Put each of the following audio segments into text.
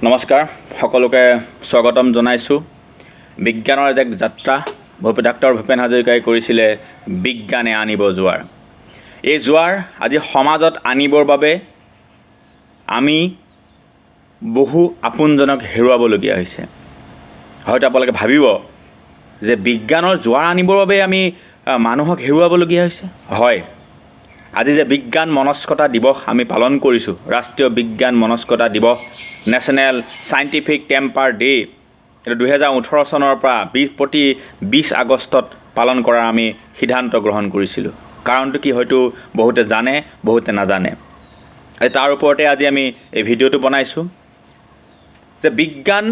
নমস্কাৰ সকলোকে স্বাগতম জনাইছোঁ। বিজ্ঞানৰ এক যাত্ৰা ডাক্তৰ ভূপেন হাজৰিকাই কৰিছিলে বিজ্ঞানে আনিব জোৱাৰ। এই জোৱাৰ আজি সমাজত আনিবৰ বাবে আমি বহু আপোনজনক হেৰুৱাবলগীয়া হৈছে। হয়তো আপোনালোকে ভাবিব যে বিজ্ঞানৰ জোৱাৰ আনিবৰ বাবে আমি মানুহক হেৰুৱাবলগীয়া হৈছে। হয়, আজি যে বিজ্ঞান মনস্কতা দিৱস আমি পালন কৰিছোঁ, ৰাষ্ট্ৰীয় বিজ্ঞান মনস্কতা দিৱস, নেশ্যনেল চাইণ্টিফিক টেম্পাৰ ডে, এইটো 2018 চনৰ পৰা প্ৰতি 20 আগষ্টত পালন কৰাৰ আমি সিদ্ধান্ত গ্ৰহণ কৰিছিলোঁ। কাৰণটো কি হয়তো বহুতে জানে, বহুতে নাজানে। তাৰ ওপৰতে আজি আমি এই ভিডিঅ'টো বনাইছোঁ যে বিজ্ঞান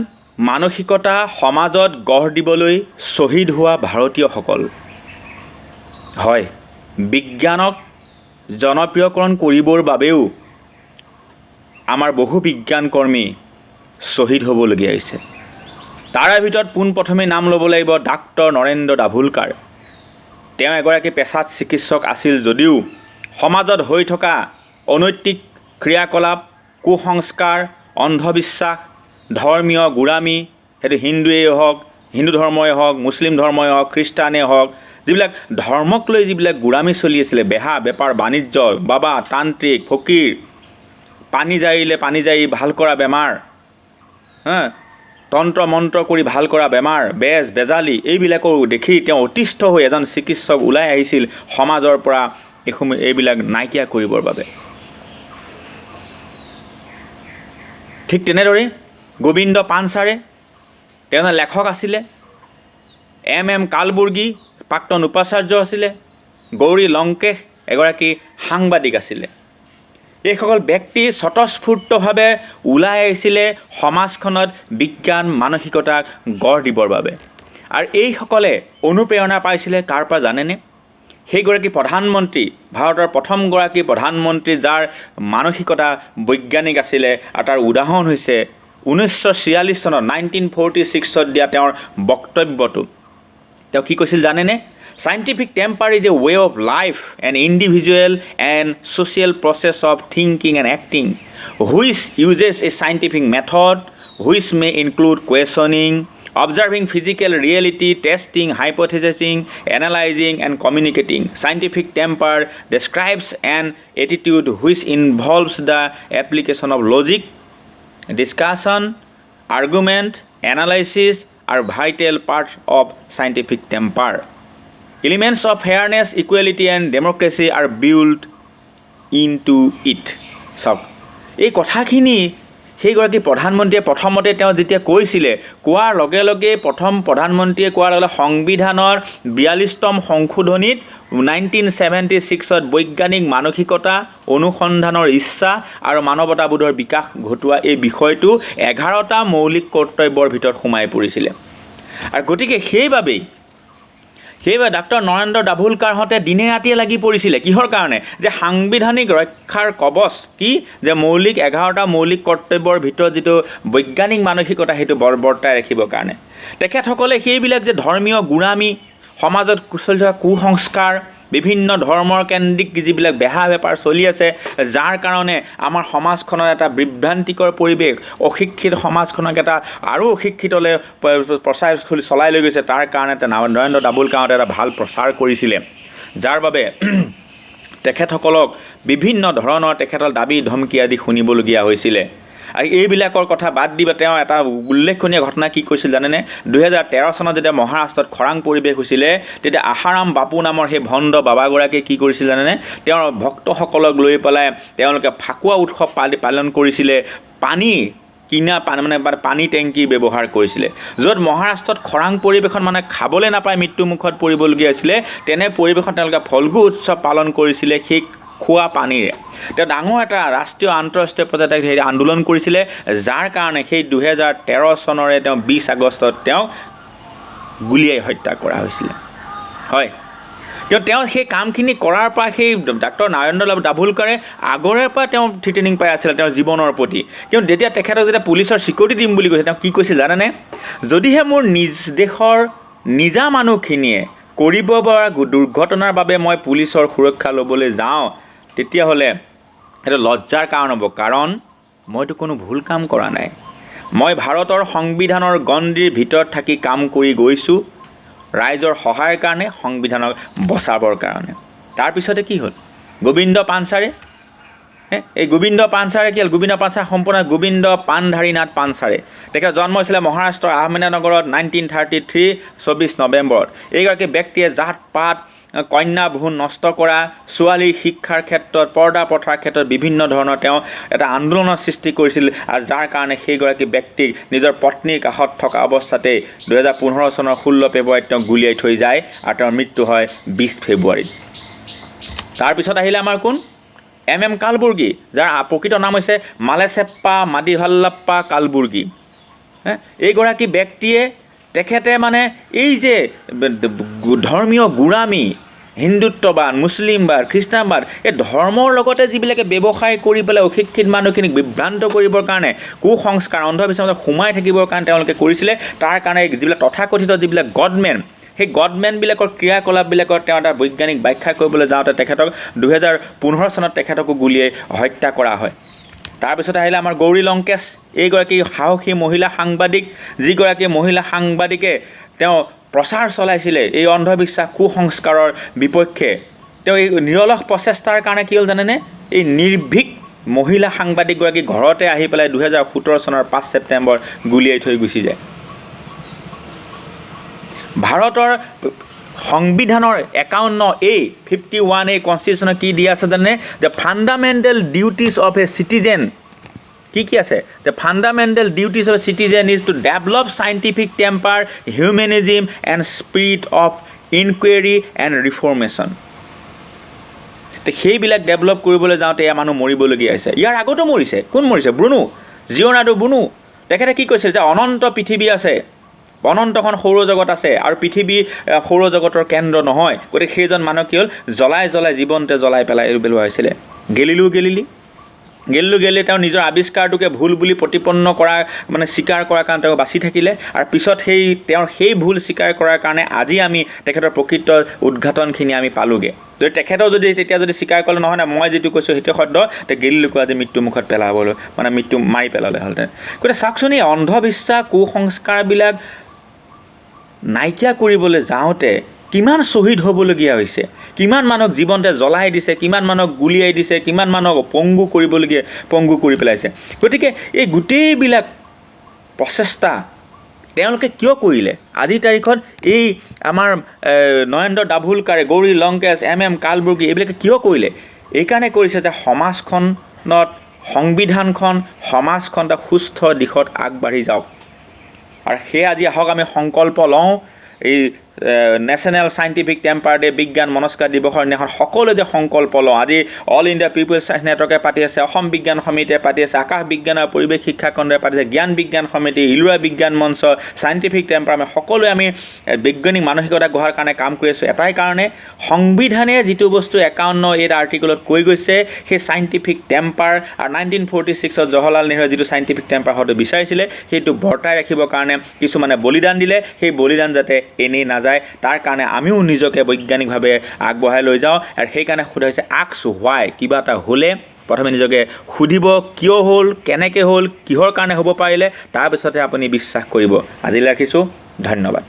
মানসিকতা সমাজত গঢ় দিবলৈ শ্বহীদ হোৱা ভাৰতীয়সকল। হয়, বিজ্ঞানক জনপ্ৰিয়কৰণ কৰিবৰ বাবেও আমাৰ বহু বিজ্ঞান কৰ্মী শ্বহীদ হ'বলগীয়া হৈছে। তাৰে ভিতৰত পোনপ্ৰথমে নাম ল'ব লাগিব ডাক্তৰ নৰেন্দ্ৰ দাভোলকাৰ। তেওঁ এগৰাকী পেছাত চিকিৎসক আছিল যদিও সমাজত হৈ থকা অনৈতিক ক্ৰিয়াকলাপ, কুসংস্কাৰ, অন্ধবিশ্বাস, ধৰ্মীয় গোড়ামী, সেইটো হিন্দুৱেই হওক, হিন্দু ধৰ্মই হওক, মুছলিম ধৰ্মই হওক, খ্ৰীষ্টানেই হওক, যিবিলাক ধৰ্মক লৈ যিবিলাক গোড়ামী চলি আছিলে, বেহা বেপাৰ বাণিজ্য, বাবা তান্ত্ৰিক ফকীৰ, পানী জাৰিলে পানী জাৰি ভাল কৰা বেমাৰ, তন্ত্ৰ মন্ত্ৰ কৰি ভাল কৰা বেমাৰ, বেজ বেজালি, এইবিলাকো দেখি তেওঁ অতিষ্ঠ হৈ এজন চিকিৎসক ওলাই আহিছিল সমাজৰ পৰা এইবিলাক নাইকিয়া কৰিবৰ বাবে। ঠিক তেনেদৰে গোবিন্দ পানচাৰে, তেওঁ লেখক আছিলে। এম কালবুৰ্গী প্ৰাক্তন উপাচাৰ্য আছিলে। গৌৰী লংকেশ এগৰাকী সাংবাদিক আছিলে। এইসকল ব্যক্তি স্বতঃস্ফূৰ্তভাৱে ওলাই আহিছিলে সমাজখনত বিজ্ঞান মানসিকতাক গঢ় দিবৰ বাবে। আৰু এইসকলে অনুপ্ৰেৰণা পাইছিলে কাৰ পৰা জানেনে? সেইগৰাকী প্ৰধানমন্ত্ৰী, ভাৰতৰ প্ৰথমগৰাকী প্ৰধানমন্ত্ৰী যাৰ মানসিকতা বৈজ্ঞানিক আছিলে। আৰু তাৰ উদাহৰণ হৈছে 1946 চনত 1946 দিয়া তেওঁৰ বক্তব্যটো। তেওঁ কি কৈছিল জানেনে? Scientific temper is a way of life, an individual and social process of thinking and acting, which uses a scientific method, which may include questioning, observing physical reality, testing, hypothesizing, analyzing, and communicating. Scientific temper describes an attitude which involves the application of logic, discussion, argument, analysis are vital parts of scientific temper. Elements of fairness, equality and democracy are built into it. চাওক, এই কথাখিনি সেইগৰাকী প্ৰধানমন্ত্ৰীয়ে প্ৰথমতে তেওঁ যেতিয়া কৈছিলে, কোৱাৰ লগে লগে প্ৰথম প্ৰধানমন্ত্ৰীয়ে কোৱাৰ লগে সংবিধানৰ 42তম সংশোধনীত 1976ত বৈজ্ঞানিক মানসিকতা, অনুসন্ধানৰ ইচ্ছা আৰু মানৱতাবোধৰ বিকাশ ঘটোৱা এই বিষয়টো 11টা মৌলিক কৰ্তব্যৰ ভিতৰত সোমাই পৰিছিলে। আৰু গতিকে সেইবাবে ডাক্তৰ নৰেন্দ্ৰ দাভোলকাৰহঁতে দিনে ৰাতিয়ে লাগি পৰিছিলে। কিহৰ কাৰণে? যে সাংবিধানিক ৰক্ষাৰ কবচ কি? যে মৌলিক 11টা মৌলিক কৰ্তব্যৰ ভিতৰত যিটো বৈজ্ঞানিক মানসিকতা সেইটো বৰ্তাই ৰাখিবৰ কাৰণে। তেখেতসকলে সেইবিলাক যে ধৰ্মীয় গোড়ামী, সমাজত চলি থকা কুসংস্কাৰ, বিভিন্ন ধৰ্মৰ কেন্দ্ৰিক যিবিলাক বেহা বেপাৰ চলি আছে, যাৰ কাৰণে আমাৰ সমাজখনত এটা বিভ্ৰান্তিকৰ পৰিৱেশ, অশিক্ষিত সমাজখনক এটা আৰু অশিক্ষিতলৈ চলাই লৈ গৈছে। তাৰ কাৰণে নৰেন্দ্ৰ দাভোলকাৰহঁতে এটা ভাল প্ৰচাৰ কৰিছিলে, যাৰ বাবে তেখেতসকলক বিভিন্ন ধৰণৰ তেখেতৰ দাবী ধমকি আদি শুনিবলগীয়া হৈছিলে। আৰু এইবিলাকৰ কথা বাদ দিব তেওঁ এটা উল্লেখনীয় ঘটনা কি কৈছিল জানেনে? 2013 চনত যেতিয়া মহাৰাষ্ট্ৰত খৰাং পৰিৱেশ হৈছিলে, তেতিয়া আশাৰাম বাপু নামৰ সেই ভণ্ড বাবাগৰাকীয়ে কি কৰিছিল জানেনে? তেওঁৰ ভক্তসকলক লৈ পেলাই তেওঁলোকে ফাকুৱা উৎসৱ পালন কৰিছিলে। পানী টেংকি ব্যৱহাৰ কৰিছিলে। য'ত মহাৰাষ্ট্ৰত খৰাং পৰিৱেশত মানে খাবলৈ নাপায় মৃত্যুমুখত পৰিবলগীয়া হৈছিলে, তেনে পৰিৱেশত তেওঁলোকে ফল্গু উৎসৱ পালন কৰিছিলে সেই খোৱা পানীৰে। তেওঁ ডাঙৰ এটা ৰাষ্ট্ৰীয় আন্তঃৰাষ্ট্ৰীয় পৰ্যায়ত সেই আন্দোলন কৰিছিলে, যাৰ কাৰণে সেই 2013 চনৰে তেওঁ 20 আগষ্টত তেওঁক গুলীয়াই হত্যা কৰা হৈছিলে। হয়, তেওঁ সেই কামখিনি কৰাৰ পৰা সেই ডাক্তৰ নৰেন্দ্ৰ দাভোলকাৰে আগৰে পৰা তেওঁ থ্ৰিটেনিং পাই আছিলে তেওঁৰ জীৱনৰ প্ৰতি। কিন্তু যেতিয়া তেখেতক যেতিয়া পুলিচৰ চিকিউৰিটি দিম বুলি কৈছে, তেওঁ কি কৈছিল জানেনে? যদিহে মোৰ নিজ দেশৰ নিজা মানুহখিনিয়ে কৰিব পৰা দুৰ্ঘটনাৰ বাবে মই পুলিচৰ সুৰক্ষা ল'বলৈ যাওঁ, তেতিয়াহ'লে এইটো লজ্জাৰ কাৰণ হ'ব, কাৰণ মইতো কোনো ভুল কাম কৰা নাই। মই ভাৰতৰ সংবিধানৰ গণ্ডিৰ ভিতৰত থাকি কাম কৰি গৈছোঁ ৰাইজৰ সহায়ৰ কাৰণে, সংবিধানক বচাবৰ কাৰণে। তাৰপিছতে কি হ'ল? গোবিন্দ পানচাৰে, এই গোবিন্দ পানচাৰে কি হ'ল? গোবিন্দ পানচাৰে সম্পূৰ্ণ গোবিন্দ পানধাৰীনাথ পানচাৰে। তেখেত জন্ম হৈছিলে মহাৰাষ্ট্ৰৰ আহমেদানগৰত 1933 24 নৱেম্বৰত। এইগৰাকী ব্যক্তিয়ে জাত পাত, কন্যা ভ্ৰূণ নষ্ট কৰা, ছোৱালীৰ শিক্ষাৰ ক্ষেত্ৰত, পৰ্দা প্ৰথাৰ ক্ষেত্ৰত বিভিন্ন ধৰণৰ তেওঁ এটা আন্দোলনৰ সৃষ্টি কৰিছিল, আৰু যাৰ কাৰণে সেইগৰাকী ব্যক্তিক নিজৰ পত্নীৰ কাষত থকা অৱস্থাতেই 2015 চনৰ 16 ফেব্ৰুৱাৰীত তেওঁ গুলিয়াই থৈ যায়, আৰু তেওঁৰ মৃত্যু হয় 20 ফেব্ৰুৱাৰীত। তাৰপিছত আহিলে আমাৰ কোন? MM কালবুৰ্গী, যাৰ প্ৰকৃত নাম হৈছে মালেছেপ্পা মাদিভাল্লাপ্পা কালবুৰ্গী। এইগৰাকী ব্যক্তিয়ে তেখেতে মানে এই যে ধৰ্মীয় গোড়ামী, হিন্দুত্ববাদ, মুছলিমবাদ, খ্ৰীষ্টানবাদ, এই ধৰ্মৰ লগতে যিবিলাকে ব্যৱসায় কৰি পেলাই অশিক্ষিত মানুহখিনিক বিভ্ৰান্ত কৰিবৰ কাৰণে, কুসংস্কাৰ, অন্ধবিশ্বাসত সোমাই থাকিবৰ কাৰণে তেওঁলোকে কৰিছিলে। তাৰ কাৰণে যিবিলাক তথাকথিত যিবিলাক গডমেন, সেই গডমেনবিলাকৰ ক্ৰিয়াকলাপবিলাকৰ তেওঁ এটা বৈজ্ঞানিক ব্যাখ্যা কৰিবলৈ যাওঁতে তেখেতক 2015 চনত তেখেতকো গুলিয়াই হত্যা কৰা হয়। তাৰপিছতে আহিলে আমাৰ গৌৰী লংকেশ, এইগৰাকী সাহসী মহিলা সাংবাদিক, যিগৰাকী মহিলা সাংবাদিকে তেওঁ প্ৰচাৰ চলাইছিলে এই অন্ধবিশ্বাস, কুসংস্কাৰৰ বিপক্ষে। তেওঁ এই নিৰলস প্ৰচেষ্টাৰ কাৰণে কি হ'ল জানেনে? এই নিৰ্ভীক মহিলা সাংবাদিকগৰাকী ঘৰতে আহি পেলাই 2017 চনৰ 5 ছেপ্টেম্বৰ গুলিয়াই থৈ গুচি যায়। ভাৰতৰ সংবিধানৰ 51A কনষ্টিটিউশ্যনত কি দিয়া আছে জানে? The fundamental duties of a citizen. কি আছে? The fundamental duties of a citizen is to develop scientific temper, humanism and spirit of inquiry and reformation. সেইবিলাক ডেভেলপ কৰিবলৈ যাওঁতে এয়া মানুহ মৰিবলগীয়া হৈছে। ইয়াৰ আগতো মৰিছে। কোন মৰিছে? Bruno, Giordano Bruno. তেখেতে কি কৈছিল যে অনন্ত পৃথিৱী আছে, অনন্তখন সৌৰজগত আছে, আৰু পৃথিৱী সৌৰজগতৰ কেন্দ্ৰ নহয়। গতিকে সেইজন মানুহ কি হ'ল? জ্বলাই জীৱনতে জ্বলাই পেলোৱা হৈছিলে। গেলিলিও তেওঁ নিজৰ আৱিষ্কাৰটোকে ভুল বুলি প্ৰতিপন্ন কৰা, মানে স্বীকাৰ কৰাৰ কাৰণে তেওঁ বাচি থাকিলে, আৰু পিছত তেওঁৰ সেই ভুল স্বীকাৰ কৰাৰ কাৰণে আজি আমি তেখেতৰ প্ৰকৃত উদ্ঘাটনখিনি আমি পালোগৈ। যদি তেখেতেও তেতিয়া যদি স্বীকাৰ কৰিলে নহয় না, মই যিটো কৈছোঁ সেইটো সত্য, তে গেলিলিওকো আজি মৃত্যুমুখত পেলাবলৈ, মানে মৃত্যু মাৰি পেলালে হ'লহেঁতেন। গতিকে চাওকচোন, এই অন্ধবিশ্বাস, কুসংস্কাৰবিলাক নাইকিয়া কৰিবলৈ যাওঁতে কিমান শ্বহীদ হ'বলগীয়া হৈছে, কিমান মানুহক জীৱনতে জ্বলাই দিছে, কিমান মানুহক গুলিয়াই দিছে, কিমান মানুহক পংগু কৰি পেলাইছে। গতিকে এই গোটেইবিলাক প্ৰচেষ্টা তেওঁলোকে কিয় কৰিলে? আজিৰ তাৰিখত এই আমাৰ নৰেন্দ্ৰ দাভোলকাৰে, গৌৰী লংকেশ, MM কালবুৰ্গী এইবিলাকে কিয় কৰিলে? এইকাৰণে কৰিছে যে সমাজখনত, সমাজখন এটা সুস্থ দিশত আগবাঢ়ি যাওক। আৰু সেই আজি আহক আমি সংকল্প লওঁ, এই নেশ্যনেল চাইণ্টিফিক টেম্পাৰ ডে, বিজ্ঞান মনস্কাৰ দিৱসৰ দিনাখন সকলোৱে যে সংকল্প লওঁ। আজি অল ইণ্ডিয়া পিপলছ চায়েন্স নেটৱৰ্কে পাতি আছে, অসম বিজ্ঞান সমিতিয়ে পাতি আছে, আকাশ বিজ্ঞান আৰু পৰিৱেশ শিক্ষা খণ্ডই পাতিছে, জ্ঞান বিজ্ঞান সমিতি, ইলোৰা বিজ্ঞান মঞ্চ, চাইণ্টিফিক টেম্পাৰ, আমি সকলোৱে আমি বৈজ্ঞানিক মানসিকতা গঢ়াৰ কাৰণে কাম কৰি আছোঁ। এটাই কাৰণে, সংবিধানে যিটো বস্তু 51A আৰ্টিকলত কৈ গৈছে, সেই চাইণ্টিফিক টেম্পাৰ আৰু 1946 জৱাহৰলাল নেহৰুৱে যিটো চাইণ্টিফিক টেম্পাৰ হয়তো বিচাৰিছিলে, সেইটো বৰ্তাই ৰাখিবৰ কাৰণে কিছুমানে বলিদান দিলে। সেই বলিদান যাতে এনেই নাযায়, তাৰ কাৰণে আমিও নিজকে বৈজ্ঞানিকভাৱে আগবঢ়াই লৈ যাওঁ। আৰু সেইকাৰণে সোধা হৈছে আস্ক হোৱাই। কিবা এটা হ'লে প্ৰথমে নিজকে সুধিব, কিয় হ'ল, কেনেকৈ হ'ল, কিহৰ কাৰণে হ'ব পাৰিলে, তাৰপিছতে আপুনি বিশ্বাস কৰিব। আজিলৈ ৰাখিছোঁ, ধন্যবাদ।